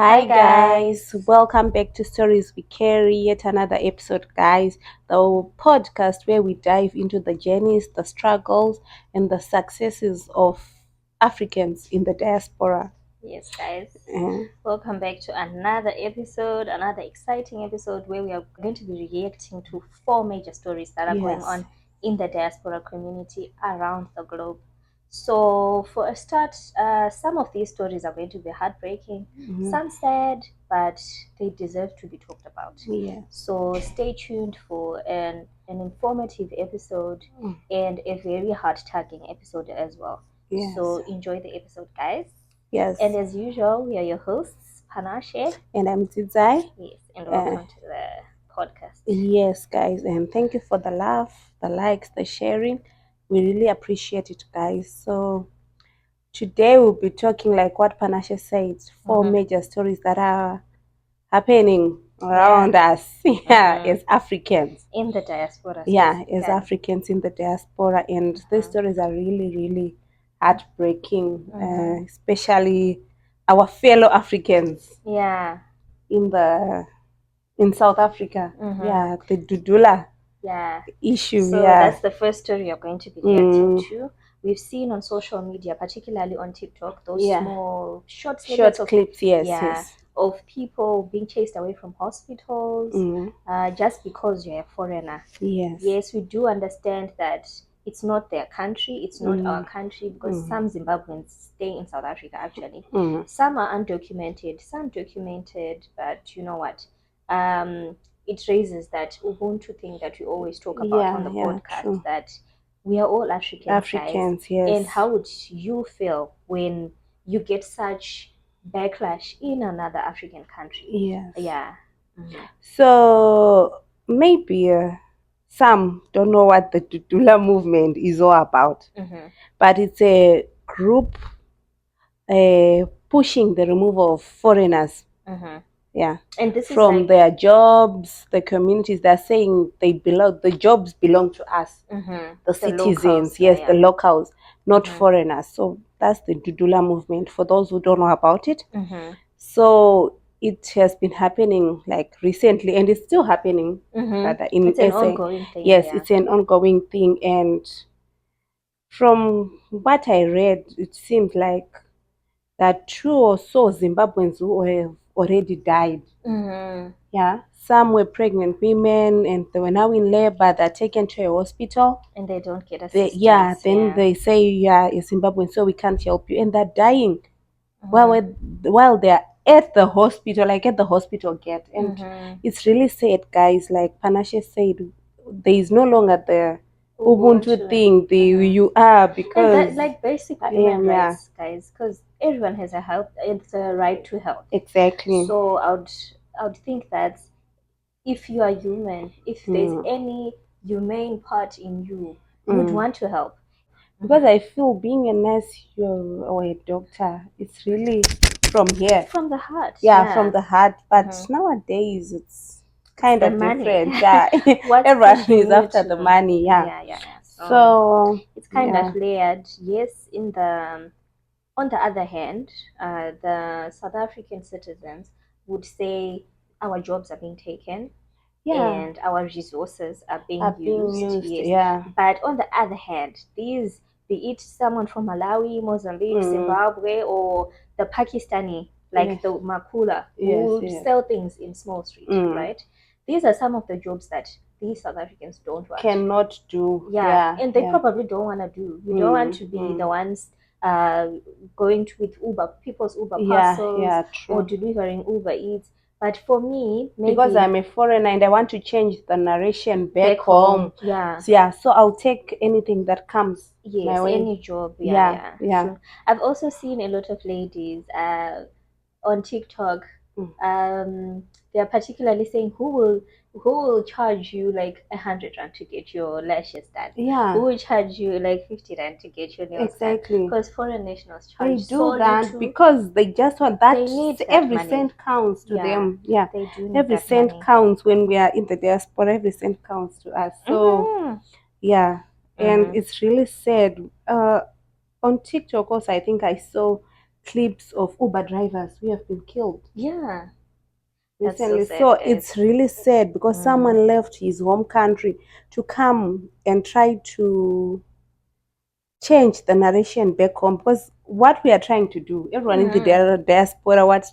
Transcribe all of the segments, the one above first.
Hi guys, welcome back to Stories We Carry, yet another episode, guys. The podcast where we dive into the journeys, the struggles, and the successes of Africans in the diaspora. Yes, guys. Welcome back to another episode, another exciting episode where we are going to be reacting to 4 major stories that are going on in the diaspora community around the globe. So, for a start, some of these stories are going to be heartbreaking, some sad, but they deserve to be talked about. So, stay tuned for an informative episode and a very heart-tugging episode as well. So, enjoy the episode, guys. Yes. And as usual, we are your hosts, Panashe. And I'm Tizai. Yes, and welcome to the podcast. Yes, guys, and thank you for the love, the likes, the sharing. We really appreciate it, guys. So today we'll be talking, like what Panashe said, 4 major stories that are happening around us as Africans. In the diaspora. As Africans in the diaspora. And these stories are really, really heartbreaking, especially our fellow Africans. In South Africa. The Dudula issue. So that's the first story you're going to be reacting to. We've seen on social media, particularly on TikTok, those small short clips, of people being chased away from hospitals just because you're a foreigner. Yes, we do understand that it's not their country, it's not our country, because some Zimbabweans stay in South Africa actually. Some are undocumented, some documented, but you know what? It raises that Ubuntu thing that we always talk about on the podcast, that we are all Africans, guys. And how would you feel when you get such backlash in another African country? So maybe some don't know what the Dudula Movement is all about, but it's a group pushing the removal of foreigners. And this from is their jobs, the communities. They're saying the jobs belong to us, the citizens, locals, the locals, not foreigners. So that's the Dudula Movement, for those who don't know about it. So it has been happening like recently, and it's still happening. It's an ongoing thing. It's an ongoing thing. And from what I read, it seems like that 2 or so Zimbabweans who have already died. Some were pregnant women and they were now in labor. They're taken to a hospital and they don't get assistance. Then they say you're Zimbabwean, so we can't help you, and they're dying while they're at the hospital, like at the hospital gate. And it's really sad, guys. Like Panashe said, there is no longer the Ubuntu thing. You are, because and like basic human rights, guys, because everyone has it's a right to health. Exactly. So I would think that if you are human, if there's any humane part in you, you'd want to help. Because I feel being a nurse or a doctor, it's really from here. From the heart. From the heart. But nowadays it's kind of different. Everyone is after the money. So it's kind of layered. Yes, on the other hand, the South African citizens would say our jobs are being taken and our resources are being used. But on the other hand, these, be it someone from Malawi, Mozambique, Zimbabwe, or the Pakistani, like the Makula, who would sell things in small street, right? These are some of the jobs that these South Africans cannot do. And they probably don't want to do. You don't want to be the ones going with people's Uber parcels or delivering Uber Eats. But for me, maybe because I'm a foreigner and I want to change the narration back home. So I'll take anything that comes my way. Any job. Sure. I've also seen a lot of ladies on TikTok. They're particularly saying who will charge you like 100 rand to get your lashes done? Who will charge you like 50 rand to get your nails done? Because foreign nationals charge so that because they just want that. They need that every money. Cent counts to them. They do need every that cent money. counts when we are in the diaspora. Every cent counts to us. So and it's really sad. On TikTok also, I think I saw clips of Uber drivers who have been killed. Yeah. Recently. So it's really sad because someone left his home country to come and try to change the narration back home, because what we are trying to do, everyone in the diaspora, what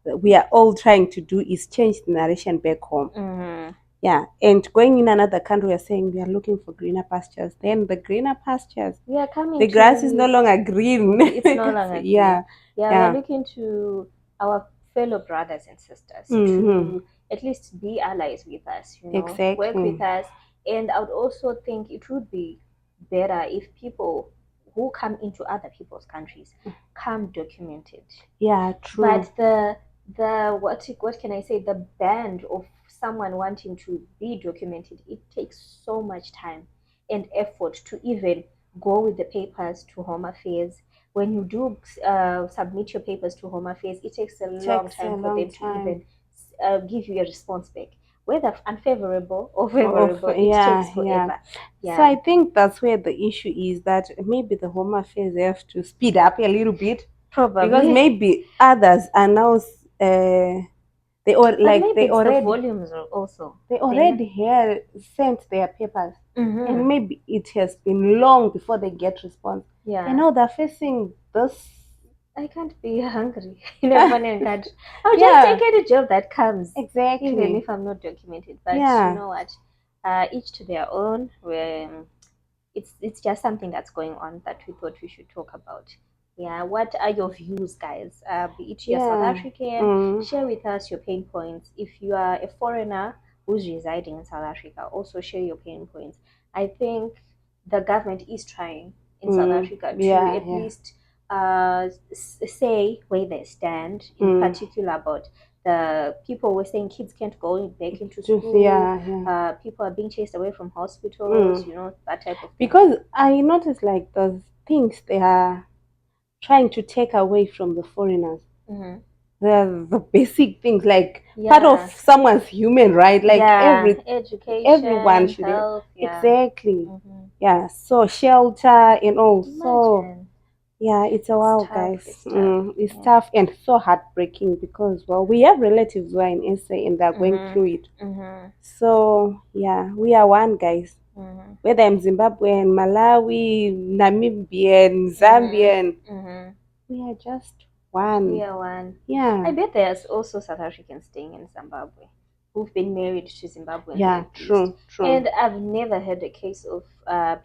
we are all trying to do is change the narration back home. Yeah, and going in another country, we are saying we are looking for greener pastures. Then the greener pastures, we are coming. The grass is no longer green. It's no longer green. Yeah, we are looking to our fellow brothers and sisters to at least be allies with us. Work with us. And I would also think it would be better if people who come into other people's countries come documented. Yeah, true. But the what can I say? The band of someone wanting to be documented, it takes so much time and effort to even go with the papers to Home Affairs. When you do submit your papers to Home Affairs, it takes a long time for them to even give you a response back. Whether unfavorable or favorable, it takes forever. So I think that's where the issue is, that maybe the Home Affairs have to speed up a little bit. Probably. Because maybe others are now they already volumes also. They already had sent their papers, and maybe it has been long before they get response. Yeah. And now they're facing this. I can't be hungry in a foreign country. I'll just take any job that comes. Exactly. Even if I'm not documented. But you know what? Each to their own. It's just something that's going on that we thought we should talk about. Yeah, what are your views, guys? Be it you're South African, share with us your pain points. If you are a foreigner who's residing in South Africa, also share your pain points. I think the government is trying in South Africa to at least say where they stand, in particular about the people were saying kids can't go back into school. People are being chased away from hospitals, that type of thing. Because I noticed like those things they are trying to take away from the foreigners. The basic things, like part of someone's human right, like education, everyone should health, exactly. So shelter and all. So it's a while, guys. It's tough and so heartbreaking because we have relatives who are in SA and they're going through it. So we are one, guys. Whether I'm Zimbabwean, Malawi, Namibian, Zambian, we are just one. We are one. Yeah. I bet there's also South Africans staying in Zimbabwe who've been married to Zimbabweans. Yeah, true. And I've never heard a case of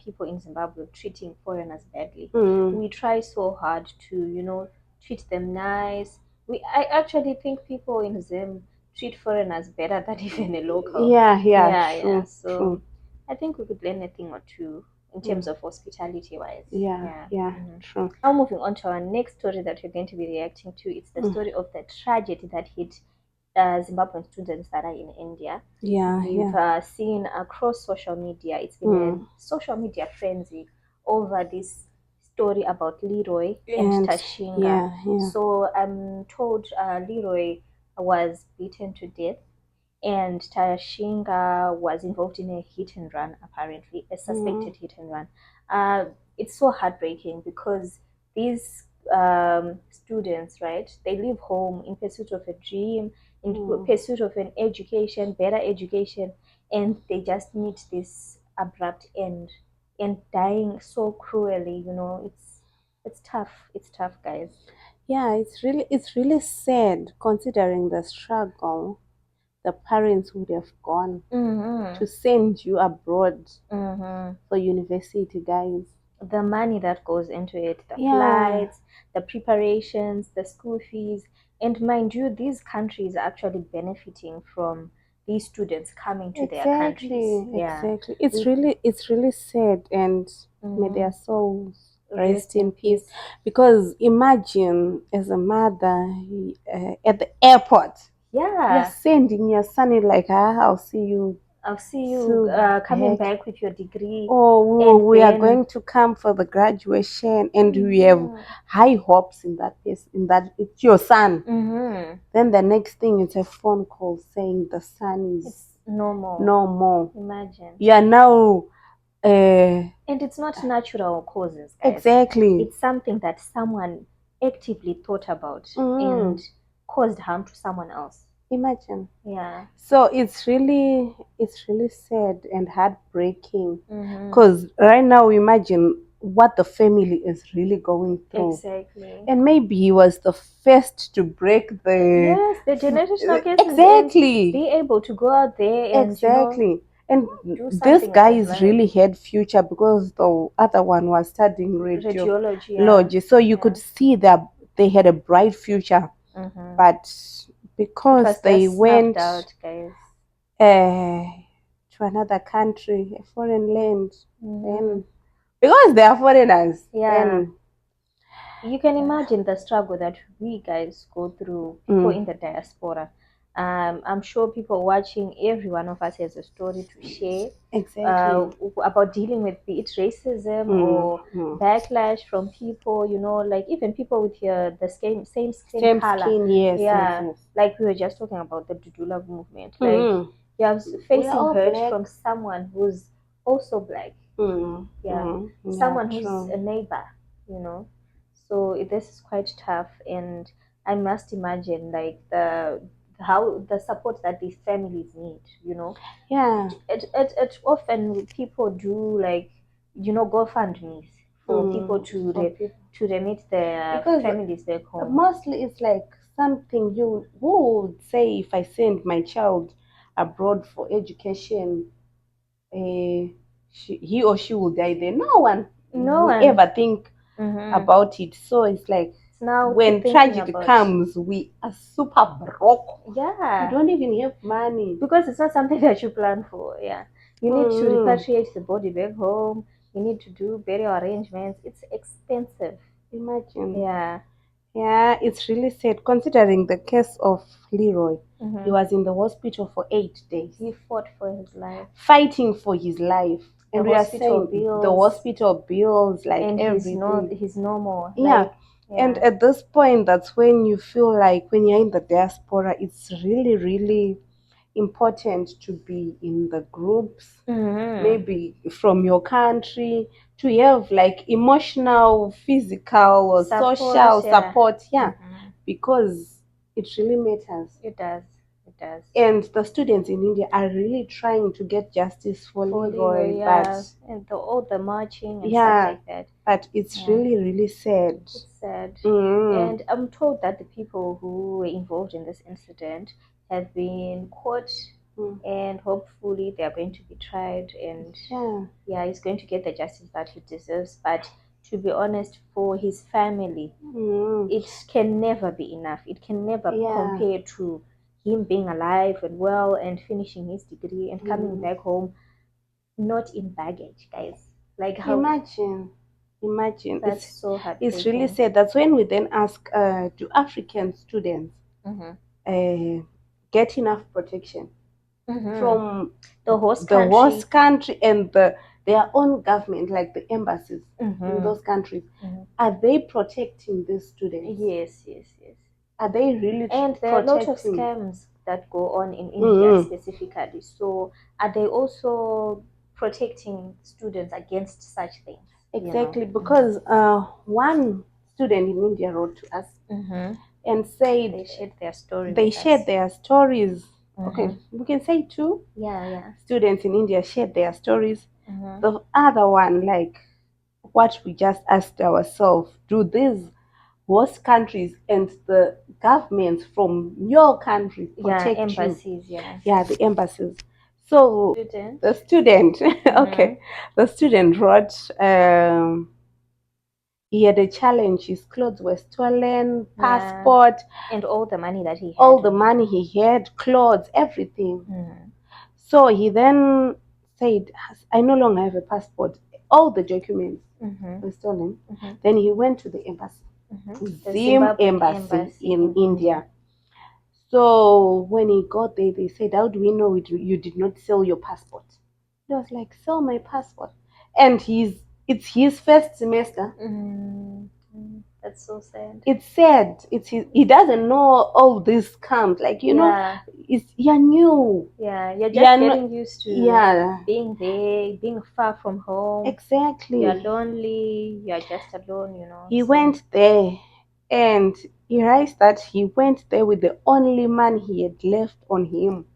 people in Zimbabwe treating foreigners badly. We try so hard to, treat them nice. I actually think people in Zim treat foreigners better than even a local. True. So true. I think we could learn a thing or two in terms of hospitality wise. True. Now moving on to our next story that we're going to be reacting to. It's the story of the tragedy that hit Zimbabwean students that are in India. We've seen across social media, it's been a social media frenzy over this story about Leroy and Tashinga. So I'm told Leroy was beaten to death and Tashinga was involved in a hit and run, apparently, a suspected hit and run. It's so heartbreaking because these students, right, they leave home in pursuit of a dream, in pursuit of an education, better education, and they just meet this abrupt end and dying so cruelly. It's tough. It's tough, guys. Yeah, it's really sad considering the struggle the parents would have gone to send you abroad for university, guys. The money that goes into it, the flights, the preparations, the school fees, and mind you, these countries are actually benefiting from these students coming to their countries. Exactly. It's really sad, and may their souls rest in peace. Because imagine as a mother at the airport. You're sending your son, you're like, I'll see you coming back with your degree. Oh, we are going to come for the graduation, and we have high hopes in that case, in that it's your son. Then the next thing is a phone call saying the son is no more. Imagine. You are now and it's not natural causes, guys. Exactly. It's something that someone actively thought about and caused harm to someone else. Imagine. Yeah. So it's really sad and heartbreaking, because right now imagine what the family is really going through. Exactly. And maybe he was the first to break the generational curses. Exactly. And be able to go out there and Exactly. And do this something guy with his is life. really had future, because the other one was studying radiology. Yeah. So you could see that they had a bright future, but because they went out, guys. To another country, a foreign land, then because they are foreigners, then you can imagine the struggle that we guys go through, people in the diaspora. I'm sure people watching, every one of us has a story to share. Exactly. About dealing with, be it racism or backlash from people, like even people with the same skin color. Yes. Like we were just talking about the Dudula movement. Like you're facing hurt from someone who's also black. Someone who's a neighbor, So this is quite tough, and I must imagine like how the support that these families need. It often people do like GoFundMes for people to remit their families back home. Mostly it's like something who would say, if I send my child abroad for education, he or she will die there. No one will ever think about it. So it's like now when tragedy comes, we are super broke. Yeah. We don't even have money. Because it's not something that you plan for. Yeah. You need to repatriate the body back home. You need to do burial arrangements. It's expensive. Imagine. Yeah, it's really sad considering the case of Leroy. He was in the hospital for 8 days. He fought for his life. Fighting for his life. And we are saying bills, the hospital bills, like and everything. He's normal. Yeah. And at this point, that's when you feel like when you're in the diaspora, it's really, really important to be in the groups, maybe from your country, to have like emotional, physical, or social support. Because it really matters. It does. And the students in India are really trying to get justice for Leroy, but and all the marching and stuff like that. But it's really, really sad. It's sad. And I'm told that the people who were involved in this incident have been caught, and hopefully they are going to be tried, and he's going to get the justice that he deserves. But to be honest, for his family, it can never be enough. It can never compare to him being alive and well and finishing his degree and coming back home, not in baggage, guys. Like how imagine that's so heartbreaking. It's really sad. That's when we then ask, do African students get enough protection from the host country and their own government, like the embassies in those countries? Are they protecting these students? Yes. Are they really and there are a lot of scams that go on in India specifically. So are they also protecting students against such things? Exactly, because one student in India wrote to us and said they shared their story. Their stories. Okay, we can say two. Students in India shared their stories. The other one, like what we just asked ourselves, do these host countries and the governments from your country protect embassies, you? The embassies. So the student, the student wrote, he had a challenge. His clothes were stolen, passport, and all the money that he had, clothes, everything. So he then said, I no longer have a passport. All the documents were stolen. Then he went to the embassy, to Zimbabwean embassy in India. So when he got there, they said, how do we know you did not sell your passport? He was like, sell my passport. And it's his first semester. That's so sad. It's sad. He doesn't know all this comes. Like, you're new. You're just getting used to being there, being far from home. Exactly. You're lonely. You're just alone, He went there, And he writes that he went there with the only man he had left on him,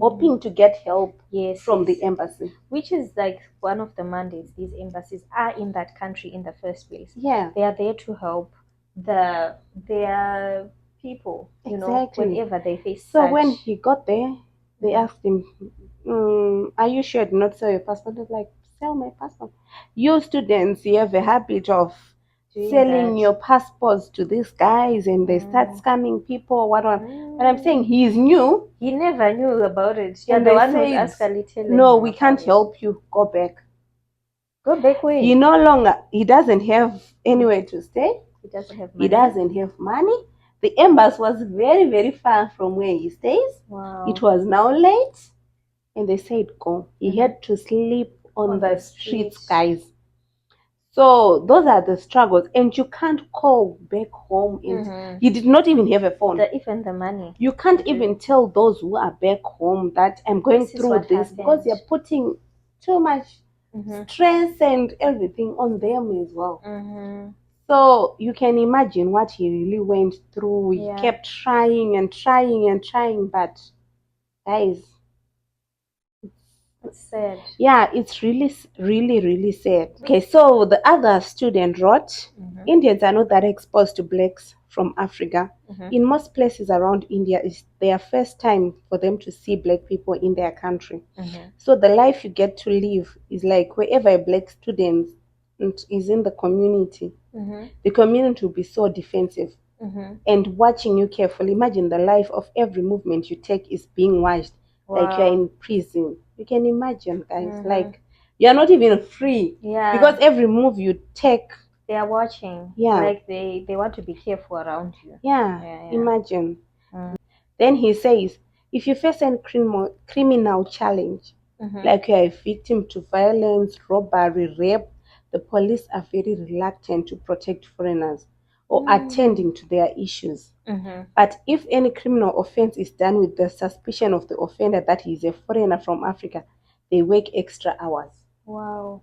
hoping to get help from the embassy. Which is like one of the mandates. These embassies are in that country in the first place. Yeah. They are there to help their people, you know, whenever they face So when he got there, they asked him, are you sure you did not sell your passport? He was like, sell my passport. You students, you have a habit of selling your passports to these guys, and they start scamming people. What? And I'm saying he's new. He never knew about it. You're the one who's actually telling him. No, we can't help you. Go back. Go back where? He doesn't have anywhere to stay. He doesn't have money. He doesn't have money. The embassy was very, very far from where he stays. Wow. It was now late, and they said go. He had to sleep on the streets, guys. So those are the struggles, and you can't call back home. And he did not even have a phone. Even the money. You can't even tell those who are back home that I'm going through this, because you're putting too much stress and everything on them as well. So you can imagine what he really went through. He kept trying and trying and trying, but guys, it's sad. Yeah, it's really, really, really sad. Okay, so the other student wrote, Indians are not that exposed to blacks from Africa. In most places around India, it's their first time for them to see black people in their country. So the life you get to live is like wherever a black student is in the community, the community will be so defensive and watching you carefully. Imagine the life of every movement you take is being watched. Wow. Like you're in prison. You can imagine, guys. Like you're not even free. Yeah. Because every move you take, they are watching. Yeah. Like they want to be careful around you. Yeah. Imagine. Then he says, if you face any criminal challenge, like you're a victim to violence, robbery, rape, the police are very reluctant to protect foreigners or attending to their issues. But if any criminal offense is done with the suspicion of the offender that he is a foreigner from Africa, they work extra hours. Wow.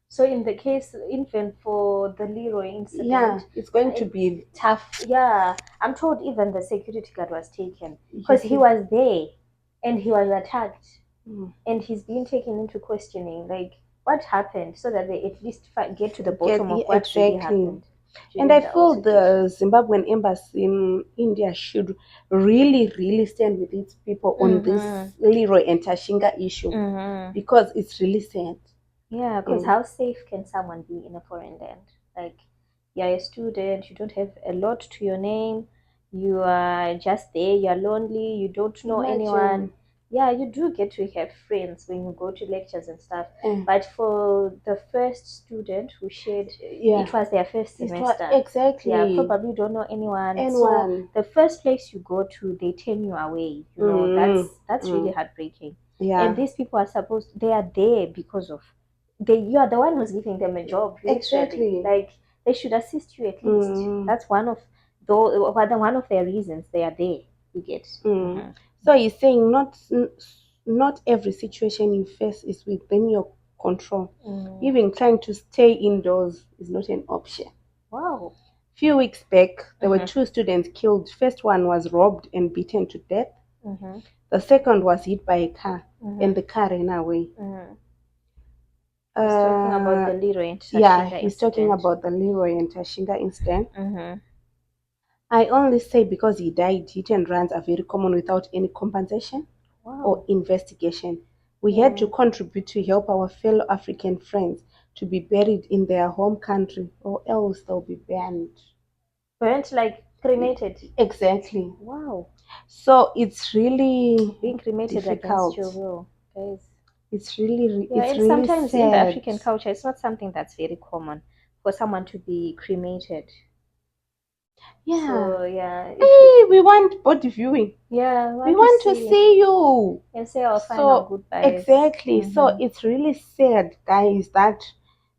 So in the case, even for the Leroy incident, it's going to be tough. Yeah, I'm told even the security guard was taken because he was there and he was attacked, and he's being taken into questioning, like what happened, so that they at least get to the bottom of what really happened. And I feel the Zimbabwean embassy in India should really, really stand with its people on this Leroy and Tashinga issue, because it's really sad. Yeah, because how safe can someone be in a foreign land? Like, you're a student, you don't have a lot to your name, you are just there, you're lonely, you don't know anyone. Yeah, you do get to have friends when you go to lectures and stuff. But for the first student who shared, it was their first semester. Exactly. Yeah, probably don't know anyone. So the first place you go to, they turn you away. You know, that's really heartbreaking. Yeah. And these people are they are there because of you are the one who's giving them a job. Exactly. Like they should assist you at least. That's one of their reasons they are there. You get. So he's saying not every situation you face is within your control. Even trying to stay indoors is not an option. Wow. Few weeks back, there were 2 students killed. First one was robbed and beaten to death. The second was hit by a car, and the car ran away. He's talking about the Leroy and Tashinga incident. He's talking about the Leroy and Tashinga incident. I only say because he died, hit and runs are very common without any compensation or investigation. We had to contribute to help our fellow African friends to be buried in their home country, or else they'll be burned. Burnt, like cremated? Exactly. Wow. So it's really being cremated difficult. Against your will, guys. It's really, and really sometimes sad. In the African culture, it's not something that's very common for someone to be cremated. Yeah. So yeah. Hey, we want body viewing. Yeah. We want to see you and say our final goodbyes. Exactly. So it's really sad, guys, that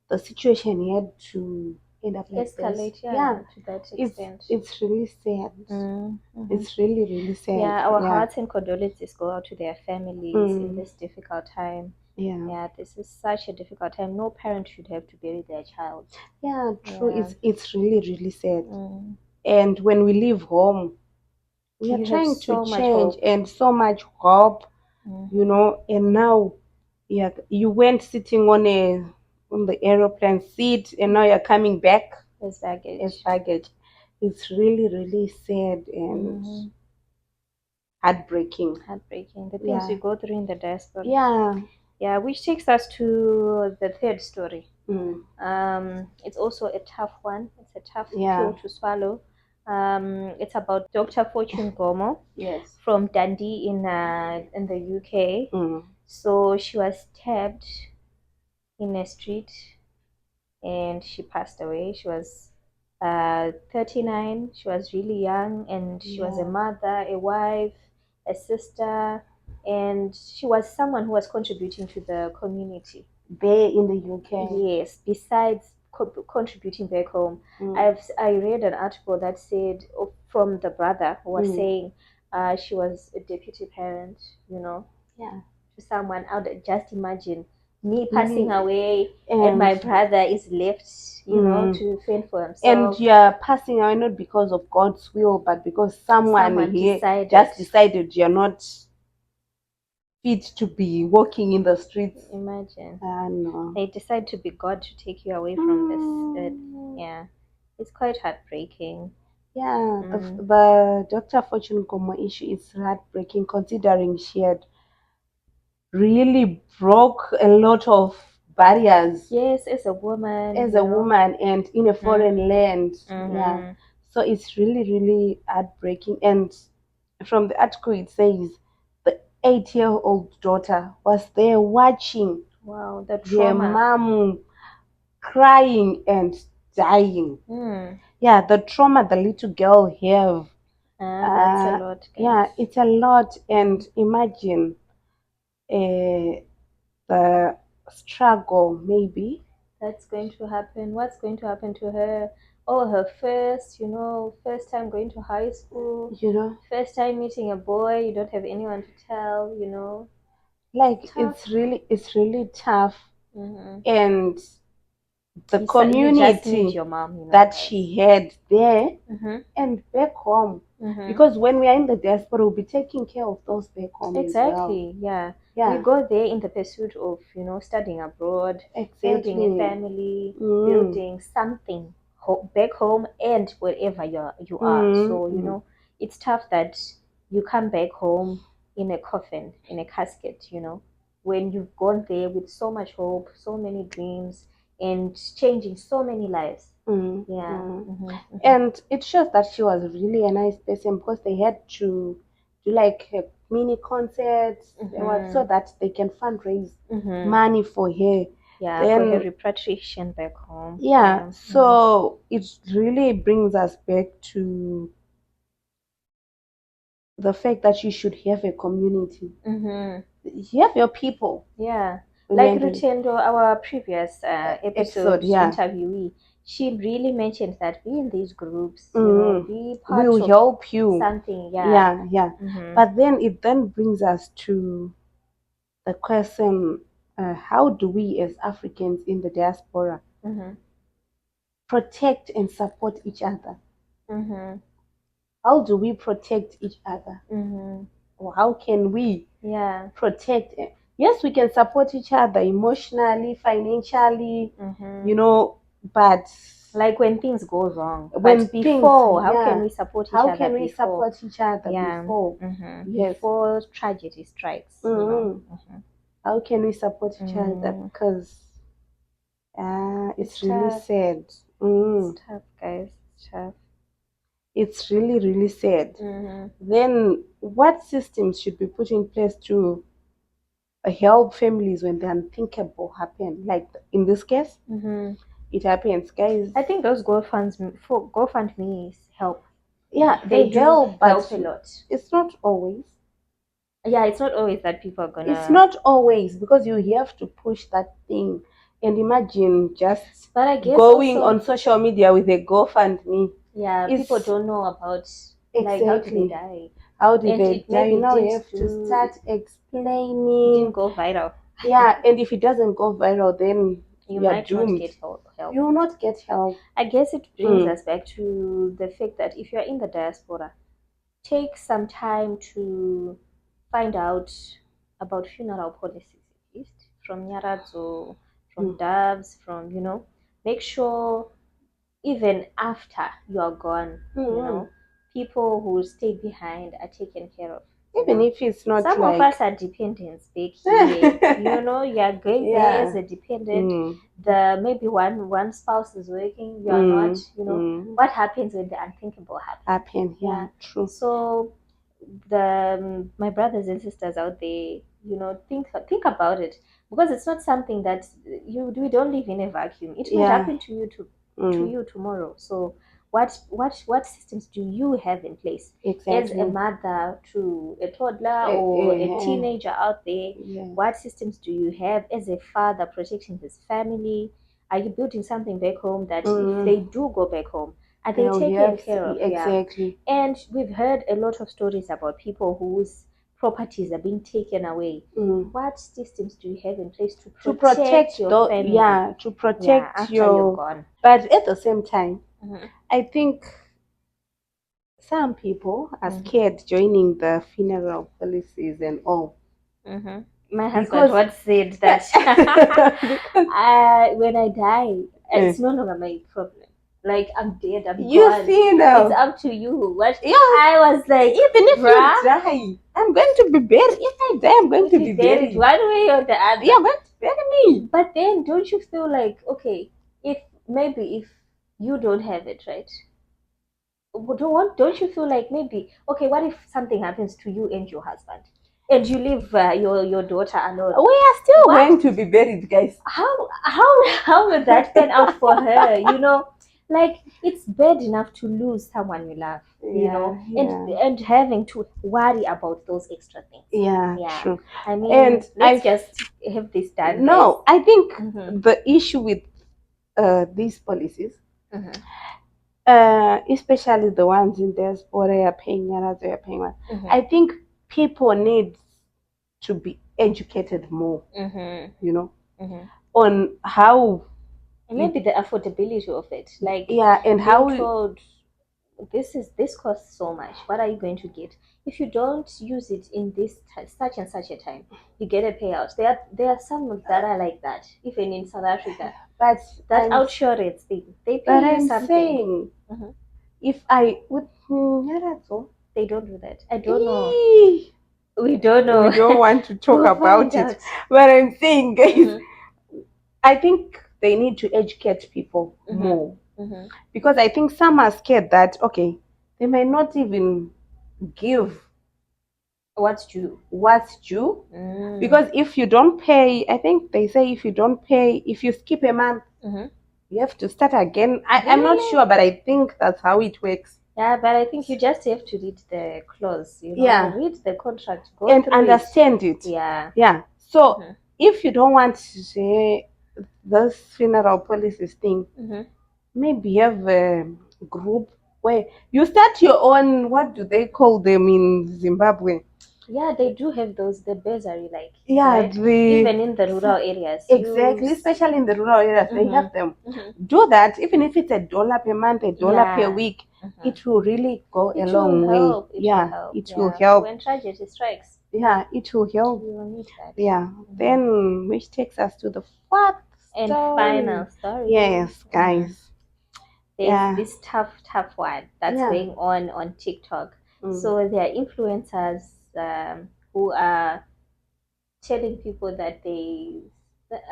the situation had to end up like escalate. This. Yeah. To that extent. It's really sad. It's really, really sad. Yeah. Our hearts and condolences go out to their families in this difficult time. Yeah, this is such a difficult time. No parent should have to bury their child. Yeah, true. It's really, really sad. And when we leave home, we are trying to change and so much hope, you know. And now, yeah, you went sitting on the aeroplane seat, and now you're coming back as baggage. It's really, really sad and heartbreaking. The things we go through in the diaspora. Yeah, which takes us to the third story. It's also a tough one. It's a tough pill to swallow. It's about Dr. Fortune Gomo. Yes. From Dundee in the UK. So she was stabbed in a street and she passed away. She was 39. She was really young, and she was a mother, a wife, a sister, and she was someone who was contributing to the community there in the UK. Yes, besides contributing back home. I read an article that said from the brother who was saying she was a deputy parent, you know, to someone out. Just imagine me passing away and my brother is left, you know, to fend for himself. And you're passing away not because of God's will, but because someone here just decided you're not fit to be walking in the streets. Imagine. No. They decide to be God to take you away from this earth. Yeah. It's quite heartbreaking. Yeah, the Dr. Fortune Gomo issue is heartbreaking, considering she had really broke a lot of barriers. Yes, as a woman. And in a foreign land. Yeah. So it's really, really heartbreaking. And from the article, it says the 8-year-old daughter was there watching. Wow, the trauma. Their mom crying and dying. Yeah, the trauma the little girl have. That's a lot. Guys. Yeah, it's a lot. And imagine the struggle, maybe. That's going to happen. What's going to happen to her? Oh, her first time going to high school. First time meeting a boy. You don't have anyone to tell. Like tough. It's really tough. And the community your mom, that she had there and back home. Because when we are in the diaspora, we'll be taking care of those back home. Exactly. Yeah. We go there in the pursuit of studying abroad, building a family, building something back home and wherever you are. So it's tough that you come back home in a coffin, in a casket. When you've gone there with so much hope, so many dreams, and changing so many lives. And it shows that she was really a nice person, because they had to do like mini concerts so that they can fundraise money for her. For her repatriation back home. So it really brings us back to the fact that you should have a community. You have your people. Like Rutendo, our previous episode interviewee, she really mentioned that be in these groups, be part will of help you. Something, But then it brings us to the question: how do we, as Africans in the diaspora, protect and support each other? How do we protect each other? Or how can we protect? Yes, we can support each other emotionally, financially, but like when things go wrong. How can we support each other? How can we support each other before? Before tragedy strikes. How can we support each other? Because it's really sad. It's tough, guys. It's tough. It's really, really sad. Then what systems should be put in place to help families when the unthinkable happen? Like in this case, it happens, guys. I think those GoFundMe's help. Yeah, they help, but help a lot. It's not always. Yeah, it's not always that people are gonna. It's not always, because you have to push that thing. And imagine just going on social media with a GoFundMe. Yeah, people don't know about like how did they die. How did they die? Now you have to start explaining. It didn't go viral. Yeah, and if it doesn't go viral, then you might doomed. not get help. You will not get help. I guess it brings us back to the fact that if you're in the diaspora, take some time to find out about funeral policies, at least from Nyaradzo, from Dubs, from, make sure even after you are gone, people who stay behind are taken care of. Even if it's not some of us are dependents back here. You are going there as a dependent. Maybe one spouse is working, you are not. What happens when the unthinkable happens? True. So my brothers and sisters out there, think about it, because it's not something that we don't live in a vacuum. It might happen to you to you tomorrow. So what systems do you have in place as a mother to a toddler or a teenager out there? What systems do you have as a father protecting his family? Are you building something back home that if they do go back home, are they taken care of? Exactly. And we've heard a lot of stories about people whose properties are being taken away. What systems do you have in place to protect your family? To protect after you're gone. But at the same time, I think some people are scared joining the funeral policies and all. My husband once said that when I die, it's no longer my problem. Like, I'm dead, I'm gone. See now. It's up to you. What? I was like, even if you die, I'm going to be buried. If I die, I'm going to be buried. One way or the other. Yeah, but bury me. But then, don't you feel like, okay, if you don't have it, right? Don't you feel like maybe, okay, what if something happens to you and your husband? And you leave your daughter alone. We are still going to be buried, guys. How will that pan out for her? Like, it's bad enough to lose someone you love, and having to worry about those extra things. True. I mean, let's just have this done. No, I think the issue with these policies, especially the ones in diaspora, paying I think people need to be educated more, on how, maybe the affordability of it, like, and how told this costs so much. What are you going to get if you don't use it in this such and such a time? You get a payout. There are some that are like that, even in South Africa. But that outsurance thing, they pay you something. Saying, if I would, they don't do that. I don't know. We don't know. We don't want to talk about it. But I'm saying, guys, I think they need to educate people more. Because I think some are scared that, okay, they might not even give what's due. Because if you don't pay, I think they say if you don't pay, if you skip a month, you have to start again. I'm not sure, but I think that's how it works. Yeah, but I think you just have to read the clause, read the contract, go and understand it. Yeah. So if you don't want to say this funeral policies thing, maybe you have a group where you start your own, what do they call them in Zimbabwe? Yeah, they do have those, the bursary, like, right? Even in the rural areas. Exactly, especially in the rural areas, they have them. Do that, even if it's $1 per month, $1 per week, it will really go a long way. It will help. When tragedy strikes. Yeah, it will help. We will need that. Yeah. Then, which takes us to the fourth and final story. Yes, guys. There's this tough one that's going on TikTok. So there are influencers who are telling people that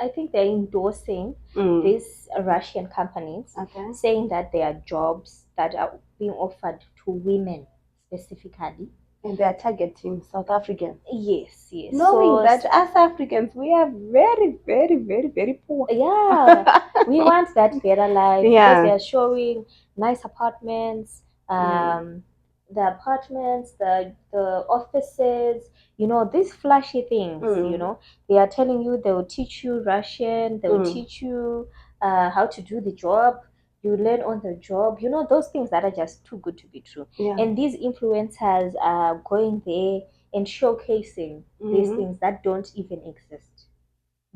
I think they're endorsing these Russian companies, saying that there are jobs that are being offered to women specifically. And they are targeting South Africans. Yes. Knowing that us Africans, we are very, very, very, very poor. Yeah. We want that better life. Because they are showing nice apartments, the apartments, the offices, these flashy things, They are telling you they will teach you Russian, they will teach you how to do the job. You learn on the job, those things that are just too good to be true. And these influencers are going there and showcasing these things that don't even exist.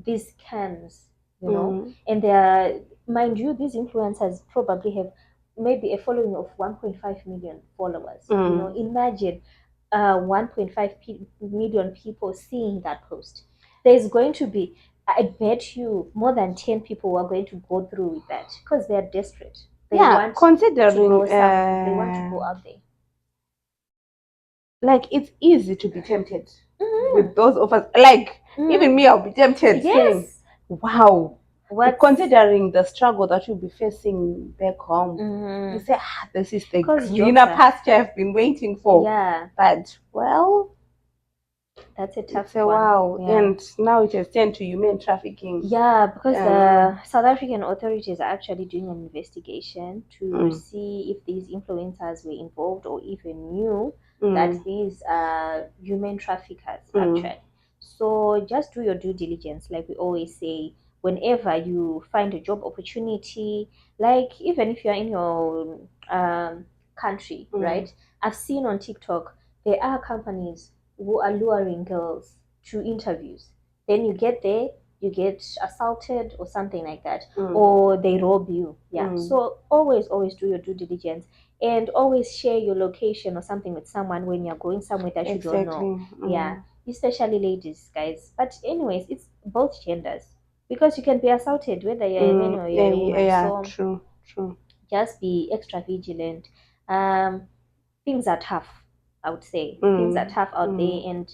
These scams you know. And they are, mind you, these influencers probably have maybe a following of 1.5 million followers. You know, imagine 1.5 million people seeing that post. There's going to be, I bet you, more than 10 people who are going to go through with that because they're desperate. They want considering to go somewhere. They want to go out there. Like, it's easy to be tempted with those offers. Like, even me, I'll be tempted saying, wow. Considering the struggle that you'll be facing back home, you say, this is the greener pasture I've been waiting for. Yeah. But, well, that's a tough one. Wow. Yeah. And now it has turned to human trafficking. Yeah, because the South African authorities are actually doing an investigation to see if these influencers were involved or even knew that these are human traffickers actually. So just do your due diligence, like we always say. Whenever you find a job opportunity, like even if you're in your country, right? I've seen on TikTok there are companies who are luring girls to interviews. Then you get there, you get assaulted or something like that, or they rob you. Yeah. So always do your due diligence, and always share your location or something with someone when you're going somewhere that you don't know. Yeah, especially ladies, guys. But anyways, it's both genders, because you can be assaulted whether you're a man or you're a woman. Yeah, so true. Just be extra vigilant. Things are tough, I would say. Things are tough out there, and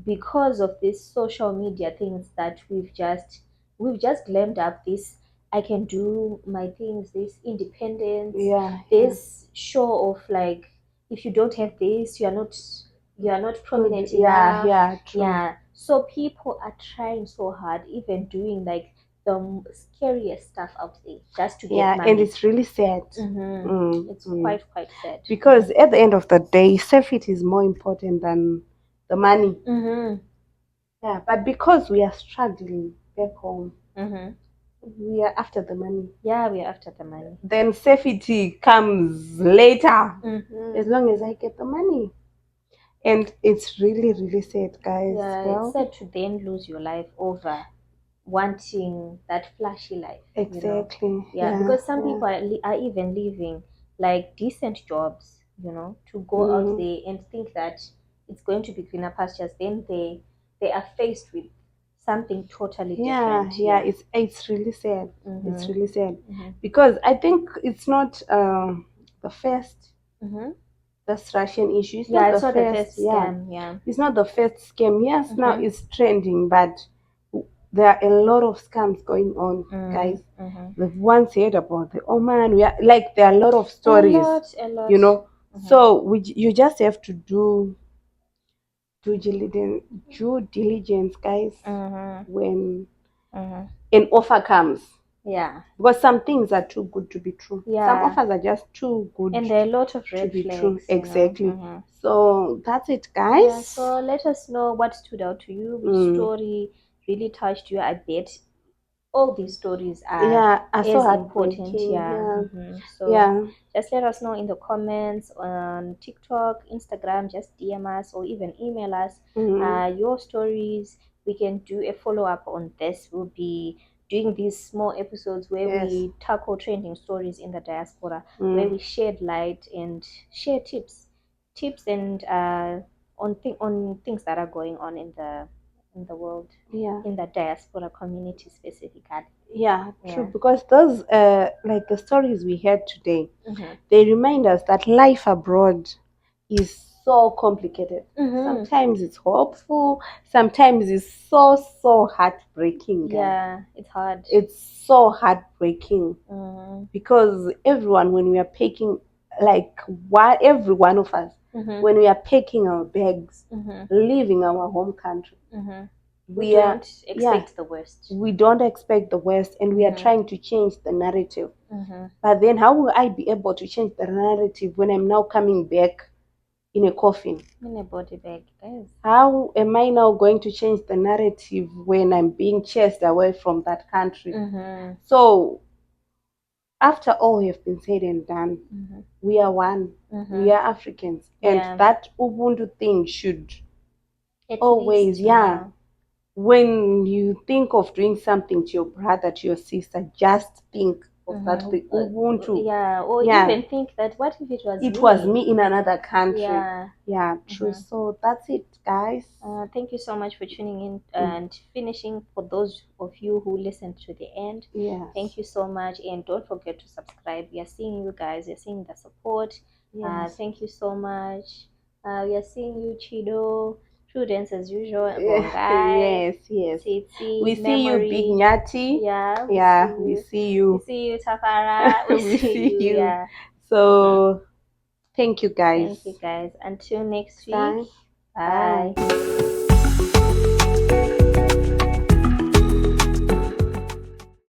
because of these social media things that we've just glammed up this, I can do my things, this independence, this show of like, if you don't have this, you are not prominent enough. True. So people are trying so hard, even doing like the scariest stuff out there just to get money. And it's really sad. It's quite sad, because at the end of the day, safety is more important than the money. Yeah, but because we are struggling back home, we are after the money. Yeah, we are after the money. Then safety comes later, as long as I get the money. And it's really, really sad, guys. Yeah, it's sad to then lose your life over wanting that flashy life. Exactly. You know? Yeah, because some people are even leaving like decent jobs, you know, to go out there and think that it's going to be greener pastures. Then they are faced with something totally different. Yeah, it's really sad. It's really sad because I think it's not the first. That's Russian issue. It's not the first scam. Yeah, it's not the first scam. Yes, now it's trending, but there are a lot of scams going on, guys. We've once heard about the Oman. We are like, there are a lot of stories. A lot. You know, so you just have to do due diligence, guys, when an offer comes. Yeah, because some things are too good to be true. Some offers are just too good, and there are a lot of red to be flags, true. Exactly. So that's it, guys. Yeah, so let us know what stood out to you, which story really touched you. I bet all these stories are so important. So just let us know in the comments on TikTok, Instagram. Just DM us or even email us your stories. We can do a follow-up on this. We'll be doing these small episodes where we tackle trending stories in the diaspora, where we shed light and share tips and on things that are going on in the world, in the diaspora community specifically. True. Because those like the stories we heard today, they remind us that life abroad is so complicated. Sometimes it's hopeful, sometimes it's so heartbreaking, guys. Yeah, it's hard. It's so heartbreaking because everyone, when we are packing, like every one of us, when we are packing our bags, leaving our home country, we don't expect the worst. We don't expect the worst, and we are trying to change the narrative. But then how will I be able to change the narrative when I'm now coming back in a coffin? In a body bag, yes. How am I now going to change the narrative when I'm being chased away from that country? So after all have been said and done, we are one. We are Africans. And that Ubuntu thing should at always, least, when you think of doing something to your brother, to your sister, just think of that Ubuntu. Even think that what if it was me in another country. True. So that's it, guys. Thank you so much for tuning in and finishing. For those of you who listened to the end, thank you so much, and don't forget to subscribe. We are seeing you guys, we are seeing the support. Thank you so much. We are seeing you, Chido. Prudence as usual. Yes. Titi, we see you, Big Nyati. We see you. We see you, Tafara. We see you. So thank you, guys. Until next week. Bye.